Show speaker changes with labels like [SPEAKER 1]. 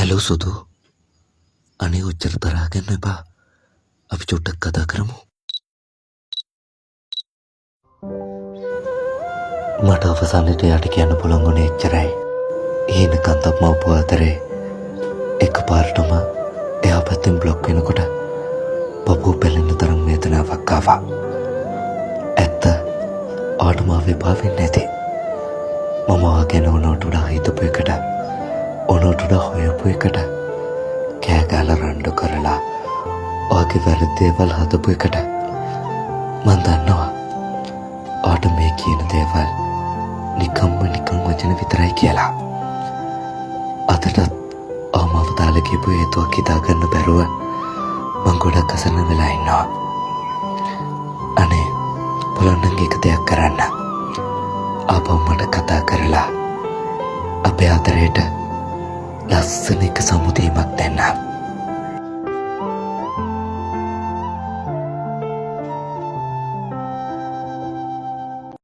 [SPEAKER 1] hello සුදු අනේ උච්චර තරහගන්න එපා අපි චුට්ටක් කතා කරමු මට අවසානයට යට කියන්න පුළුවන් වුණේ එච්චරයි ඊන කන්දක් මවපු අතරේ එක පාරටම එයා පැත්තෙන් බ්ලොක් වෙනකොට බබූ පැලෙන්න තරම් වේදනාවක් ආවා ඇත්ත ආට මාව එපා වෙන්නේ නැති මම ආගෙන උනට වඩා හිතපු එකට උනට වඩා හොයපු එකට කෑගාලා රණ්ඩු කරලා ඔයාගේ වැරදි දේවල් හදපු එකට මං දන්නවා ආට මේ කියන දේවල් නිකම් වචන විතරයි කියලා අදටත් ආමාව දාලා කියපු හේතුවක් හිතාගන්න බැරුව මං ගොඩක් අසරණ වෙලා ඉන්නවා අනේ බලන්න එක දෙයක් කරන්න ආපහු මට කතා කරලා අපේ අතරේට ලස්සන එක සමුදීමක් දෙන්න